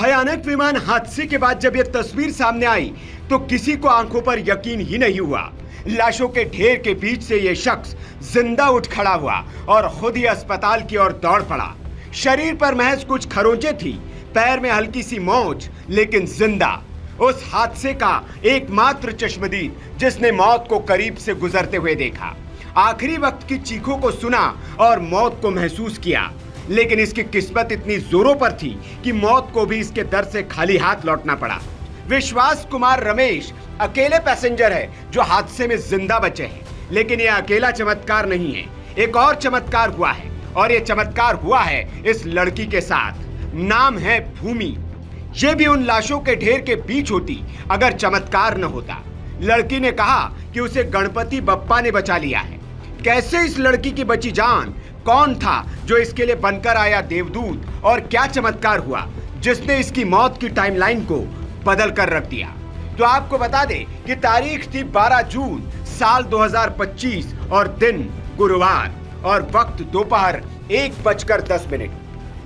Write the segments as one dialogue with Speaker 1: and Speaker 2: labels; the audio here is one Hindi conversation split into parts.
Speaker 1: भयानक विमान हादसे के बाद जब यह तस्वीर सामने आई तो किसी को आंखों पर यकीन ही नहीं हुआ। लाशों के ढेर के बीच से यह शख्स जिंदा उठ खड़ा हुआ और खुद ही अस्पताल की ओर दौड़ पड़ा। शरीर पर महज कुछ खरोंचें थी, पैर में हल्की सी मोच, लेकिन जिंदा। उस हादसे का एकमात्र चश्मदीद जिसने मौत को करीब से गुजरते हुए देखा, आखिरी वक्त की चीखों को सुना और मौत को महसूस किया। लेकिन इसकी किस्मत इतनी जोरों पर थी कि मौत को भी इसके दर से खाली हाथ लौटना पड़ा। विश्वास कुमार रमेश अकेले पैसेंजर है जो हादसे में जिंदा बचे हैं। लेकिन यह अकेला चमत्कार नहीं है, एक और चमत्कार हुआ है, और यह चमत्कार हुआ है इस लड़की के साथ। नाम है भूमि। ये भी उन लाशों के ढेर के बीच होती अगर चमत्कार न होता। लड़की ने कहा कि उसे गणपति बप्पा ने बचा लिया है। कैसे इस लड़की की बची जान? कौन था जो इसके लिए बनकर आया देवदूत? और क्या चमत्कार हुआ जिसने इसकी मौत की टाइमलाइन को बदल कर रख दिया? तो आपको बता दें कि तारीख थी 12 जून साल 2025 और दिन गुरुवार और वक्त दोपहर 1:10।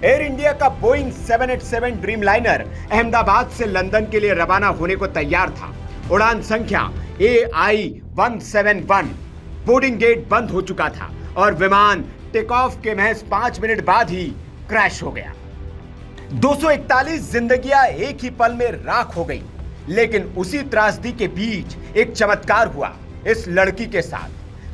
Speaker 1: एयर इंडिया का बोइंग 787 ड्रीम लाइनर अहमदाबाद से लंदन के लिए रवाना होने को तैयार था। उड़ान संख्या AI-171। बोर्डिंग गेट बंद हो चुका था और विमान टेक ऑफ के महज 5 मिनट बाद ही क्रैश हो गया। 241 जिंदगियां एक ही पल में राख हो गई। लेकिन उसी त्रासदी के बीच एक चमत्कार हुआ इस लड़की के साथ,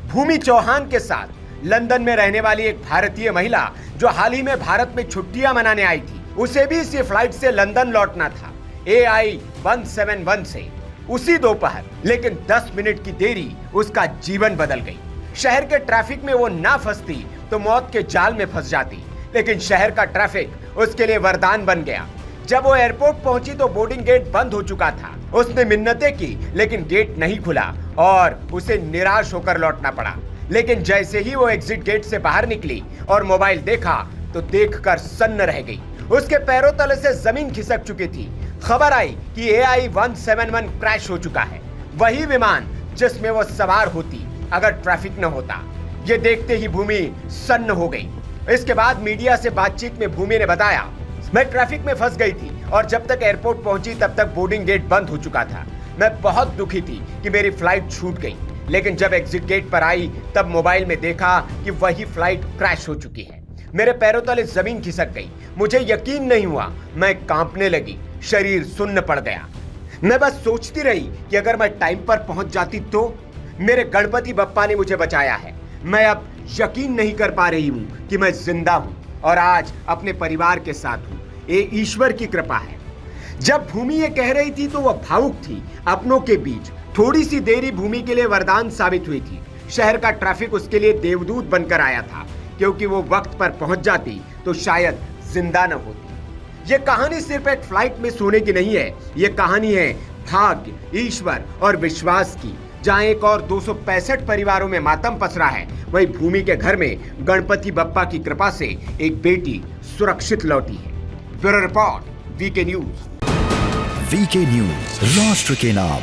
Speaker 1: भूमि चौहान के साथ। लंदन में रहने वाली एक भारतीय महिला जो हाल ही में भारत में छुट्टियां मनाने आई थी, उसे भी इसी फ्लाइट से लंदन लौटना था AI-171 से उसी दोपहर। लेकिन 10 मिनट की देरी उसका जीवन बदल गई। शहर के ट्रैफिक में वो ना फंसती तो मौत के जाल में फंस जाती, लेकिन शहर का ट्रैफिक उसके लिए वरदान बन गया। जब वो एयरपोर्ट पहुंची तो बोर्डिंग गेट बंद हो चुका था। उसने मिन्नतें की लेकिन गेट नहीं खुला और उसे निराश होकर लौटना पड़ा। लेकिन जैसे ही वो एग्जिट गेट से बाहर निकली और मोबाइल देखा तो देखकर सन्न रह गई। उसके पैरों तले से जमीन खिसक चुकी थी। खबर आई कि AI-171 क्रैश हो चुका है, वही विमान जिसमें वो सवार होती अगर ट्रैफिक न होता। ये देखते ही भूमि सन्न हो गई। इसके बाद मीडिया से बातचीत में भूमि ने बताया, मैं ट्रैफिक में फंस गई थी और जब तक एयरपोर्ट पहुंची तब तक बोर्डिंग गेट बंद हो चुका था। मैं बहुत दुखी थी कि मेरी फ्लाइट छूट गई, लेकिन जब एग्जिट गेट पर आई तब मोबाइल में देखा कि वही फ्लाइट क्रैश हो चुकी है। मेरे पैरों तले जमीन खिसक गई। मुझे यकीन नहीं हुआ, मैं कांपने लगी, शरीर सुन्न पड़ गया। मैं बस सोचती रही कि अगर मैं टाइम पर पहुंच जाती तो। मेरे गणपति बप्पा ने मुझे बचाया है। मैं अब यकीन नहीं कर पा रही हूं कि मैं जिंदा हूं और आज अपने परिवार के साथ हूं। ये ईश्वर की कृपा है। जब भूमि ये कह रही थी तो वह भावुक थी। अपनों के बीच थोड़ी सी देरी भूमि के लिए वरदान साबित हुई थी। शहर का ट्रैफिक उसके लिए देवदूत बनकर आया था, क्योंकि वो वक्त पर पहुंच जाती तो शायद जिंदा न होती। ये कहानी सिर्फ एक फ्लाइट में सोने की नहीं है, ये कहानी है भाग्य, ईश्वर और विश्वास की। जहां एक और 265 परिवारों में मातम पसरा है, वहीं भूमि के घर में गणपति बप्पा की कृपा से एक बेटी सुरक्षित लौटी है। Bureau report, VK news.
Speaker 2: VK news, राष्ट्र के नाम।